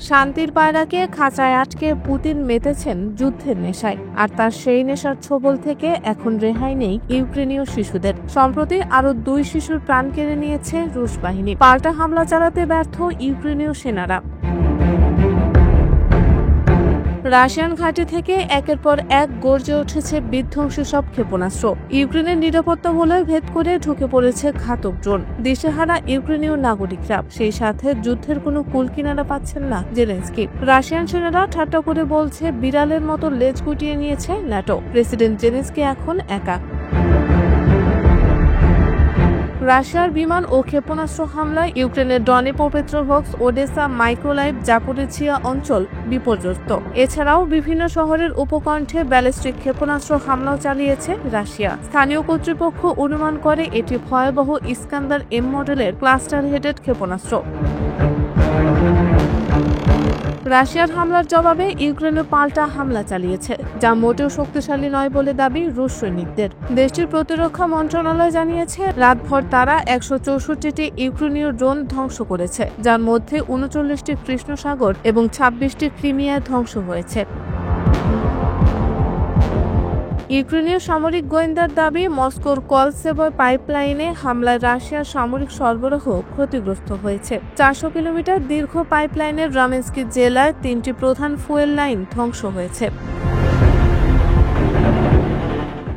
শান্তির পায়রাকে খাঁচায় আটকে পুতিন মেতেছেন যুদ্ধের নেশায়, আর তার সেই নেশার ছোবল থেকে এখন রেহাই নেই ইউক্রেনীয় শিশুদের। সম্প্রতি আরো 2 শিশুর প্রাণ কেড়ে নিয়েছে রুশ বাহিনী। পাল্টা হামলা চালাতে ব্যর্থ ইউক্রেনীয় সেনারা। রাশিয়ান ঘাঁটি থেকে একের পর এক গর্জে উঠেছে বিধ্বংসী সব ক্ষেপণাস্ত্র। ইউক্রেনের নিরাপত্তা বলয় ভেদ করে ঢুকে পড়েছে ঘাতক ড্রোন। দিশেহারা ইউক্রেনীয় নাগরিকরা, সেই সাথে যুদ্ধের কোনো কুলকিনারা পাচ্ছেন না জেলেনস্কি। রাশিয়ান সেনারা ঠাট্টা করে বলছে বিড়ালের মতো লেজ গুটিয়ে নিয়েছে ন্যাটো। প্রেসিডেন্ট জেলেনস্কি এখন একা। রাশিয়ার বিমান ও ক্ষেপণাস্ত্র হামলায় ইউক্রেনের ডনেপোপেট্রোভস্ক, ওডেসা, মাইক্রোলাইভ, জাপোরিঝিয়া অঞ্চল বিপর্যস্ত। এছাড়াও বিভিন্ন শহরের উপকণ্ঠে ব্যালিস্টিক ক্ষেপণাস্ত্র হামলাও চালিয়েছে রাশিয়া। স্থানীয় কর্তৃপক্ষ অনুমান করে এটি ভয়াবহ ইস্কান্দার এম মডেলের ক্লাস্টার হেডেড ক্ষেপণাস্ত্র। রাশিয়ার হামলার জবাবে ইউক্রেনও পাল্টা হামলা চালিয়েছে, যা মোটেও শক্তিশালী নয় বলে দাবি রুশ সৈনিকদের। দেশটির প্রতিরক্ষা মন্ত্রণালয় জানিয়েছে, রাতভর তারা 164টি ইউক্রেনীয় ড্রোন ধ্বংস করেছে, যার মধ্যে 39টি কৃষ্ণ সাগর এবং 26টি ক্রিমিয়ায় ধ্বংস হয়েছে। ইউক্রেনীয় সামরিক গোয়েন্দার দাবি, মস্কোর কলসেবয় পাইপলাইনে হামলায় রাশিয়ার সামরিক সরবরাহ ক্ষতিগ্রস্ত হয়েছে। 400 কিলোমিটার দীর্ঘ পাইপলাইনের রামেন্সকি জেলায় 3টি প্রধান ফুয়েল লাইন ধ্বংস হয়েছে।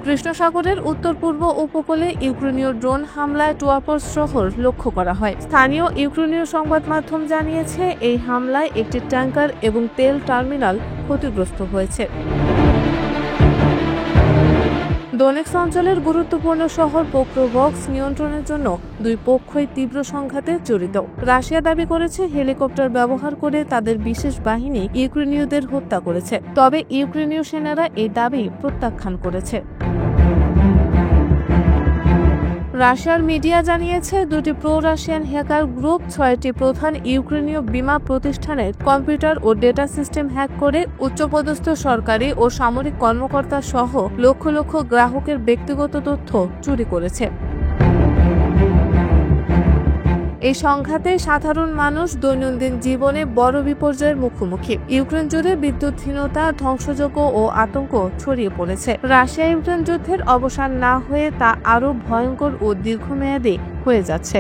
কৃষ্ণ সাগরের উত্তর পূর্ব উপকূলে ইউক্রেনীয় ড্রোন হামলায় টুয়াপস শহর লক্ষ্য করা হয়। স্থানীয় ইউক্রেনীয় সংবাদ মাধ্যম জানিয়েছে, এই হামলায় একটি ট্যাঙ্কার এবং তেল টার্মিনাল ক্ষতিগ্রস্ত হয়েছে। দোনেৎস্ক অঞ্চলের গুরুত্বপূর্ণ শহর পোক্রোভস্ক নিয়ন্ত্রণের জন্য 2 পক্ষই তীব্র সংঘাতে জড়িত। রাশিয়া দাবি করেছে হেলিকপ্টার ব্যবহার করে তাদের বিশেষ বাহিনী ইউক্রেনীয়দের হত্যা করেছে, তবে ইউক্রেনীয় সেনারা এই দাবি প্রত্যাখ্যান করেছে। রাশিয়ার মিডিয়া জানিয়েছে, 2টি প্রো রাশিয়ান হ্যাকার গ্রুপ 6টি প্রধান ইউক্রেনীয় বিমা প্রতিষ্ঠানের কম্পিউটার ও ডেটা সিস্টেম হ্যাক করে উচ্চপদস্থ সরকারি ও সামরিক কর্মকর্তা সহ লক্ষ লক্ষ গ্রাহকের ব্যক্তিগত তথ্য চুরি করেছে। এই সংঘাতে সাধারণ মানুষ দৈনন্দিন জীবনে বড় বিপর্যয়ের মুখোমুখি। ইউক্রেন জুড়ে বিদ্যুৎহীনতা, ধ্বংসযজ্ঞ ও আতঙ্ক ছড়িয়ে পড়েছে। রাশিয়া ইউক্রেন যুদ্ধের অবসান না হয়ে তা আরও ভয়ঙ্কর ও দীর্ঘমেয়াদী হয়ে যাচ্ছে।